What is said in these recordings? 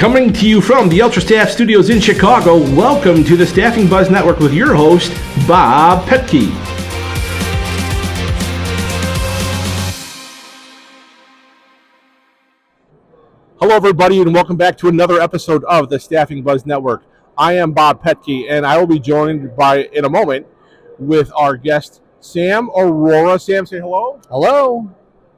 Coming to you from the Ultra Staff Studios in Chicago, welcome to the Staffing Buzz Network with your host, Bob Pettke. Hello, everybody, and welcome back to another episode of the Staffing Buzz Network. I am Bob Pettke, and I will be joined in a moment, with our guest, Sam Arora. Sam, say hello. Hello.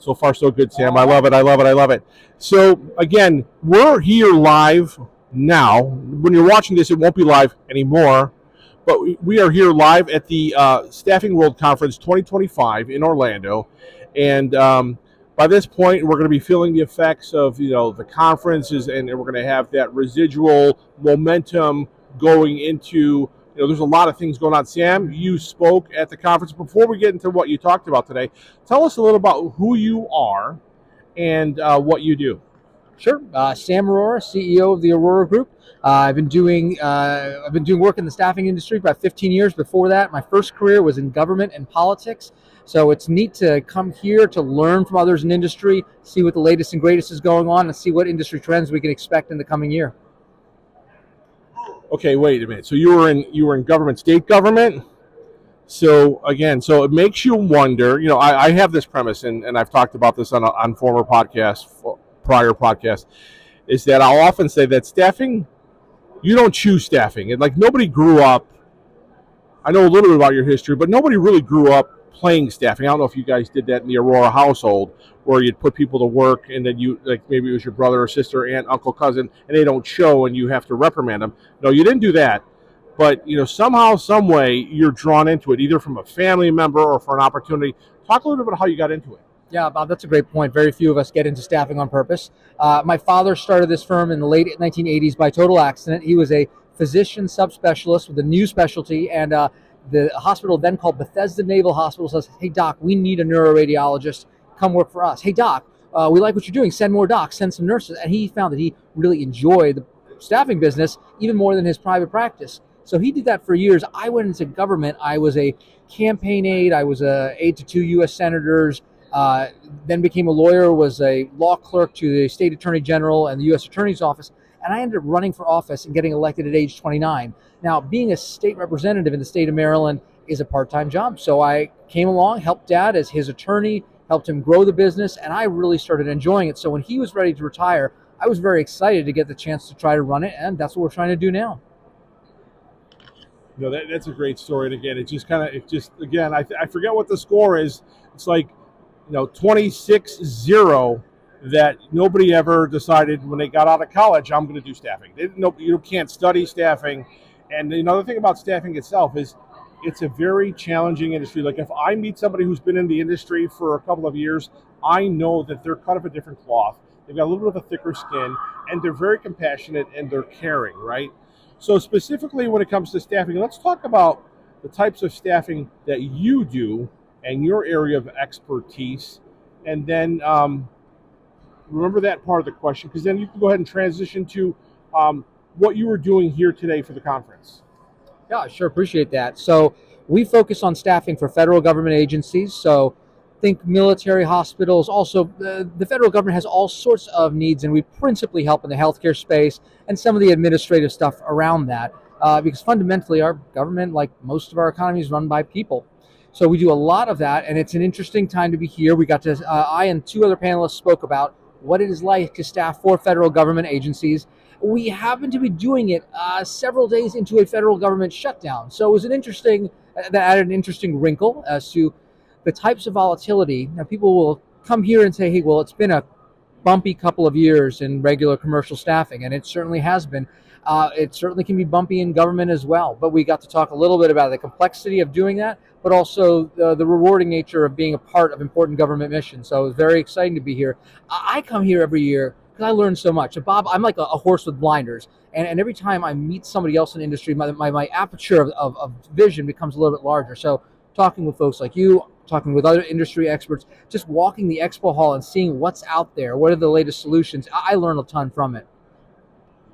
So far, so good, Sam. I love it. So, again, we're here live now. When you're watching this, it won't be live anymore, but we are here live at the Staffing World Conference 2025 in Orlando, and by this point, we're going to be feeling the effects of the conferences, and we're going to have that residual momentum going into. There's a lot of things going on. Sam, you spoke at the conference. Before we get into what you talked about today, tell us a little about who you are and what you do. Sure. Sam Arora, CEO of the Arora Group. I've been doing work in the staffing industry for about 15 years. Before that, my first career was in government and politics. So it's neat to come here to learn from others in industry, see what the latest and greatest is going on, and see what industry trends we can expect in the coming year. Okay, wait a minute. So you were in government, state government. So again, so it makes you wonder. I have this premise, and I've talked about this on former podcasts, prior podcasts, is that I'll often say that staffing, you don't choose staffing. And like nobody grew up. I know a little bit about your history, but nobody really grew up playing staffing. I don't know if you guys did that in the Arora household, where you'd put people to work, and then maybe it was your brother or sister, aunt, uncle, cousin, and they don't show, and you have to reprimand them. No, you didn't do that. But somehow, some way, you're drawn into it, either from a family member or for an opportunity. Talk a little bit about how you got into it. Yeah, Bob, that's a great point. Very few of us get into staffing on purpose. My father started this firm in the late 1980s by total accident. He was a physician subspecialist with a new specialty, and the hospital then called Bethesda Naval Hospital says, "Hey, Doc, we need a neuroradiologist. Come work for us. Hey, Doc, we like what you're doing. Send more docs, send some nurses." And he found that he really enjoyed the staffing business even more than his private practice. So he did that for years. I went into government. I was a campaign aide. I was an aide to 2 U.S. senators, then became a lawyer, was a law clerk to the state attorney general and the U.S. attorney's office. And I ended up running for office and getting elected at age 29. Now, being a state representative in the state of Maryland is a part-time job. So I came along, helped Dad as his attorney, helped him grow the business, and I really started enjoying it. So when he was ready to retire, I was very excited to get the chance to try to run it, and that's what we're trying to do now. That's a great story. And again, I forget what the score is. It's like, 26-0. That nobody ever decided when they got out of college, I'm going to do staffing. They didn't know you can't study staffing. And another thing about staffing itself is it's a very challenging industry. Like if I meet somebody who's been in the industry for a couple of years, I know that they're cut of a different cloth. They've got a little bit of a thicker skin, and they're very compassionate and they're caring, right? So specifically when it comes to staffing, let's talk about the types of staffing that you do and your area of expertise. And then remember that part of the question, because then you can go ahead and transition to what you were doing here today for the conference. Yeah, I sure appreciate that. So we focus on staffing for federal government agencies. So think military, hospitals. Also, the federal government has all sorts of needs, and we principally help in the healthcare space and some of the administrative stuff around that, because fundamentally our government, like most of our economy, is run by people. So we do a lot of that, and it's an interesting time to be here. We got to, I and 2 other panelists spoke about what it is like to staff for federal government agencies. We happen to be doing it several days into a federal government shutdown. So it was that added an interesting wrinkle as to the types of volatility. Now people will come here and say, hey, well, it's been a bumpy couple of years in regular commercial staffing, and it certainly has been. It certainly can be bumpy in government as well, but we got to talk a little bit about the complexity of doing that, but also the rewarding nature of being a part of important government missions. So it was very exciting to be here. I come here every year because I learn so much. Bob, I'm like a horse with blinders, and every time I meet somebody else in the industry, my aperture of vision becomes a little bit larger. So talking with folks like you, talking with other industry experts, just walking the expo hall and seeing what's out there, what are the latest solutions, I learn a ton from it.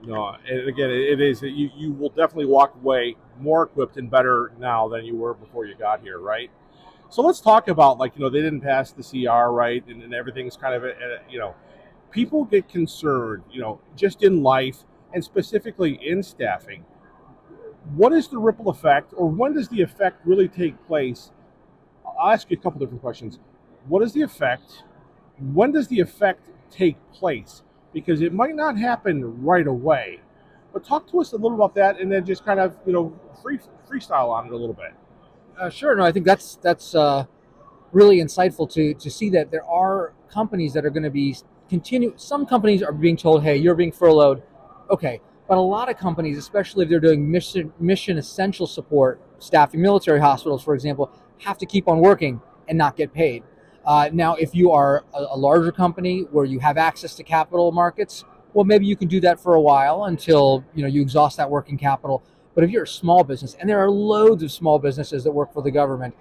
No, and again, it is. You will definitely walk away more equipped and better now than you were before you got here, right? So let's talk about, they didn't pass the CR, right? And everything's kind of, people get concerned, just in life and specifically in staffing. What is the ripple effect, or when does the effect really take place? I'll ask you a couple different questions. What is the effect? When does the effect take place? Because it might not happen right away. But talk to us a little about that, and then just kind of freestyle on it a little bit. Sure. No, I think that's really insightful to see that there are companies that are going to be continue. Some companies are being told, "Hey, you're being furloughed." Okay, but a lot of companies, especially if they're doing mission essential support, staffing military hospitals, for example, have to keep on working and not get paid. Now, if you are a larger company where you have access to capital markets, well, maybe you can do that for a while until you exhaust that working capital. But if you're a small business, and there are loads of small businesses that work for the government,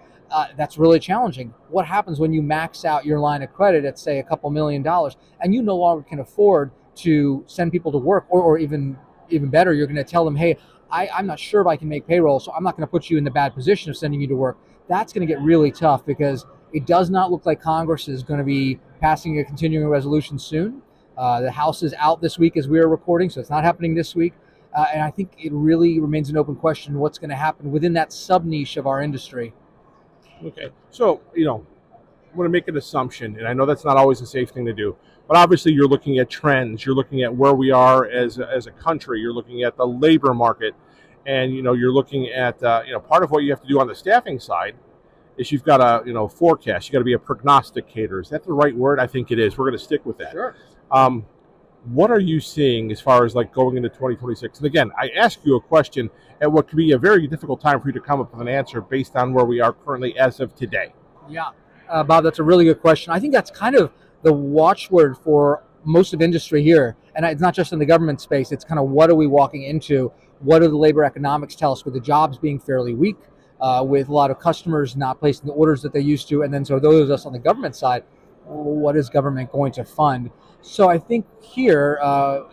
that's really challenging. What happens when you max out your line of credit at, say, a couple $1,000,000, and you no longer can afford to send people to work, or even better, you're going to tell them, "Hey, I'm not sure if I can make payroll, so I'm not going to put you in the bad position of sending you to work." That's going to get really tough, because it does not look like Congress is going to be passing a continuing resolution soon. The House is out this week as we are recording, so it's not happening this week. And I think it really remains an open question what's going to happen within that sub-niche of our industry. Okay. So, I'm going to make an assumption, and I know that's not always a safe thing to do, but obviously you're looking at trends, you're looking at where we are as a country, you're looking at the labor market, and you're looking at part of what you have to do on the staffing side is you've got to forecast. You got to be a prognosticator. Is that the right word? I think it is. We're going to stick with that. Sure. What are you seeing as far as like going into 2026? And again, I ask you a question at what could be a very difficult time for you to come up with an answer based on where we are currently as of today. Yeah. Bob, that's a really good question. I think that's kind of the watchword for most of industry here. And it's not just in the government space. It's kind of, what are we walking into? What do the labor economics tell us, with the jobs being fairly weak, with a lot of customers not placing the orders that they used to? And then, so those of us on the government side, what is government going to fund? So I think here,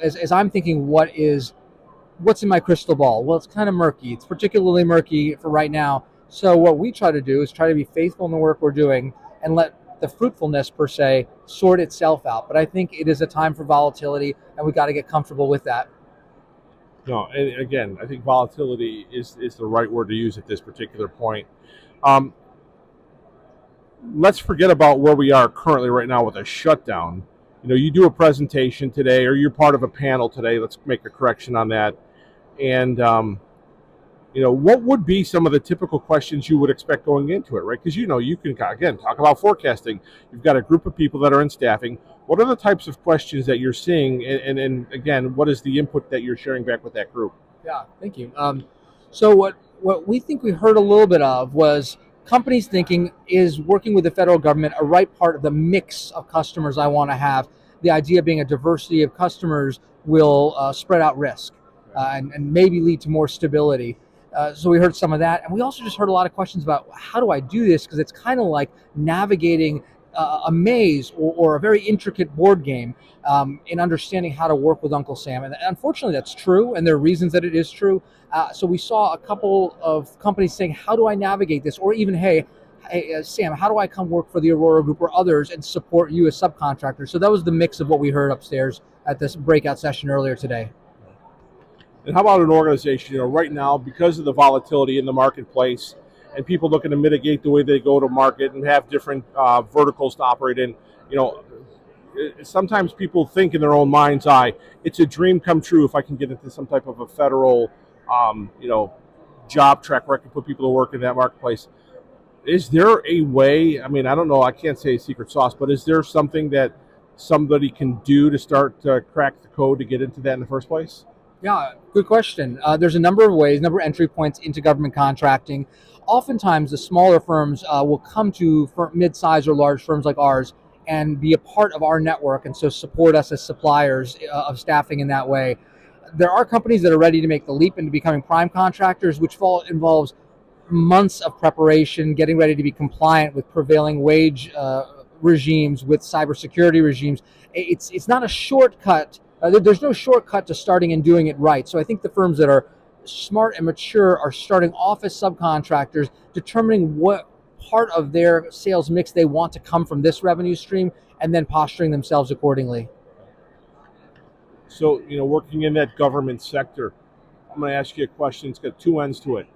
as I'm thinking, what's in my crystal ball? Well, it's kind of murky. It's particularly murky for right now. So what we try to do is try to be faithful in the work we're doing and let the fruitfulness, per se, sort itself out. But I think it is a time for volatility, and we got to get comfortable with that. No, and again, I think volatility is the right word to use at this particular point. Let's forget about where we are currently right now with a shutdown. You do a presentation today, or you're part of a panel today. Let's make a correction on that. And what would be some of the typical questions you would expect going into it, right? Because you can, again, talk about forecasting. You've got a group of people that are in staffing. What are the types of questions that you're seeing, and again, what is the input that you're sharing back with that group? Yeah, thank you. So what we think we heard a little bit of was companies thinking, is working with the federal government a right part of the mix of customers I want to have? The idea being a diversity of customers will spread out risk and maybe lead to more stability. So we heard some of that. And we also just heard a lot of questions about, how do I do this? Because it's kind of like navigating a maze or a very intricate board game in understanding how to work with Uncle Sam. And unfortunately, that's true. And there are reasons that it is true. So we saw a couple of companies saying, how do I navigate this? Or even, hey, Sam, how do I come work for the Arora Group or others and support you as subcontractors? So that was the mix of what we heard upstairs at this breakout session earlier today. And how about an organization, right now, because of the volatility in the marketplace and people looking to mitigate the way they go to market and have different verticals to operate in, sometimes people think in their own mind's eye, it's a dream come true if I can get into some type of a federal, job track where I can put people to work in that marketplace. Is there a way, I don't know, I can't say a secret sauce, but is there something that somebody can do to start to crack the code to get into that in the first place? Yeah, good question. There's a number of ways, number of entry points into government contracting. Oftentimes, the smaller firms will come to mid-size or large firms like ours and be a part of our network, and so support us as suppliers of staffing in that way. There are companies that are ready to make the leap into becoming prime contractors, which involves months of preparation, getting ready to be compliant with prevailing wage regimes, with cybersecurity regimes. It's not a shortcut. There's no shortcut to starting and doing it right. So I think the firms that are smart and mature are starting off as subcontractors, determining what part of their sales mix they want to come from this revenue stream, and then posturing themselves accordingly. So, working in that government sector, I'm going to ask you a question. It's got two ends to it.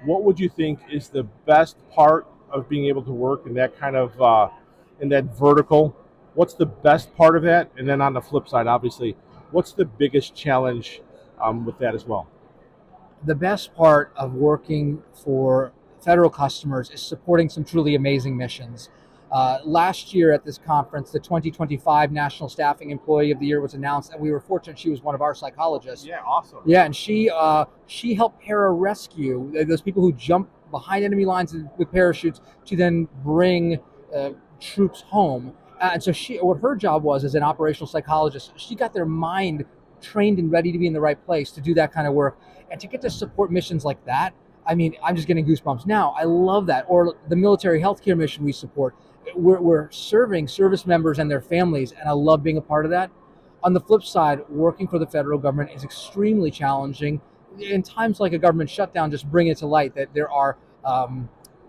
What would you think is the best part of being able to work in that kind of in that vertical? What's the best part of that? And then on the flip side, obviously, what's the biggest challenge with that as well? The best part of working for federal customers is supporting some truly amazing missions. Last year at this conference, the 2025 National Staffing Employee of the Year was announced, and we were fortunate she was one of our psychologists. Yeah, awesome. Yeah, and she helped para-rescue those people who jump behind enemy lines with parachutes to then bring troops home. And so what her job was as an operational psychologist, she got their mind trained and ready to be in the right place to do that kind of work, and to get to support missions like that. I mean, I'm just getting goosebumps now. I love that. Or the military healthcare mission we support. We're serving service members and their families, and I love being a part of that. On the flip side, working for the federal government is extremely challenging. In times like a government shutdown, just bring it to light that there are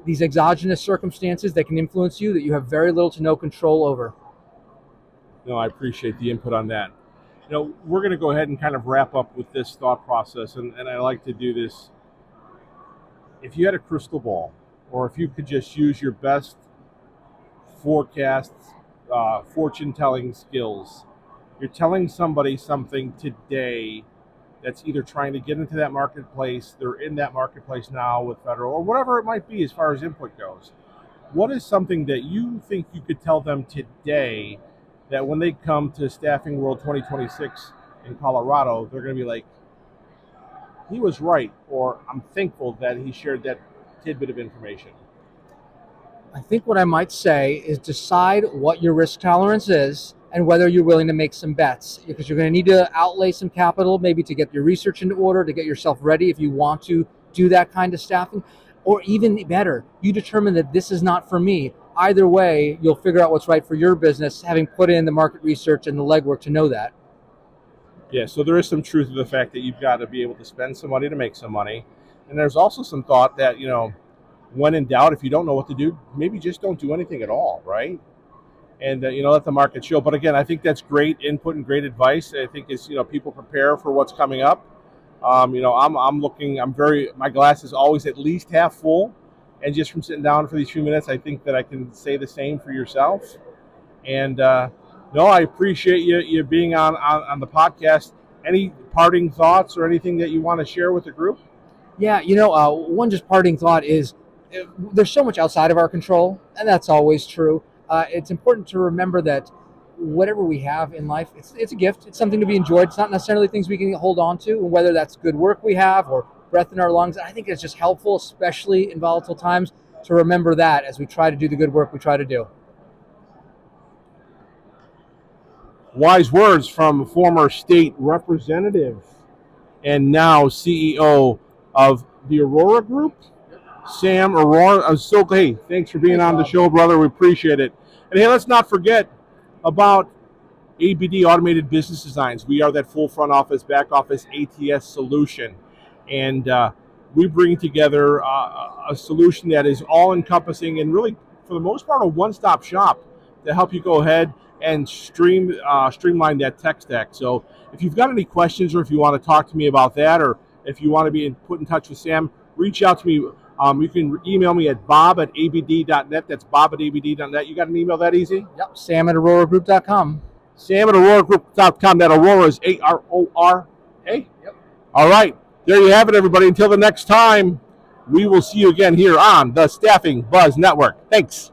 these exogenous circumstances that can influence you that you have very little to no control over. No, I appreciate the input on that. We're going to go ahead and kind of wrap up with this thought process, and I like to do this. If you had a crystal ball, or if you could just use your best forecasts, fortune-telling skills, you're telling somebody something today that's either trying to get into that marketplace, they're in that marketplace now with federal, or whatever it might be as far as input goes. What is something that you think you could tell them today that when they come to Staffing World 2026 in Colorado, they're going to be like, he was right, or I'm thankful that he shared that tidbit of information? I think what I might say is decide what your risk tolerance is and whether you're willing to make some bets, because you're going to need to outlay some capital, maybe to get your research into order, to get yourself ready if you want to do that kind of staffing. Or even better, you determine that this is not for me. Either way, you'll figure out what's right for your business, having put in the market research and the legwork to know that. Yeah, so there is some truth to the fact that you've got to be able to spend some money to make some money. And there's also some thought that, when in doubt, if you don't know what to do, maybe just don't do anything at all, right? And, let the market show. But again, I think that's great input and great advice. I think is, people prepare for what's coming up. My glass is always at least half full. And just from sitting down for these few minutes, I think that I can say the same for yourself. And, I appreciate you being on the podcast. Any parting thoughts or anything that you want to share with the group? Yeah, one just parting thought is there's so much outside of our control, and that's always true. It's important to remember that whatever we have in life, it's a gift. It's something to be enjoyed. It's not necessarily things we can hold on to, and whether that's good work we have or breath in our lungs. I think it's just helpful, especially in volatile times, to remember that as we try to do the good work we try to do. Wise words from former state representative and now CEO of the Arora Group, Sam Arora. Hey, thanks for being on the show, brother. We appreciate it. And hey, let's not forget about ABD, Automated Business Designs. We are that full front office, back office ATS solution. And we bring together a solution that is all-encompassing and really, for the most part, a one-stop shop to help you go ahead and streamline that tech stack. So if you've got any questions, or if you want to talk to me about that, or if you want to be put in touch with Sam, reach out to me. You can email me at bob@abd.net. That's bob@abd.net. You got an email that easy? Yep, sam@aroragroup.com. Sam@aroragroup.com. That Arora is ARORA. Yep. All right. There you have it, everybody. Until the next time, we will see you again here on the Staffing Buzz Network. Thanks.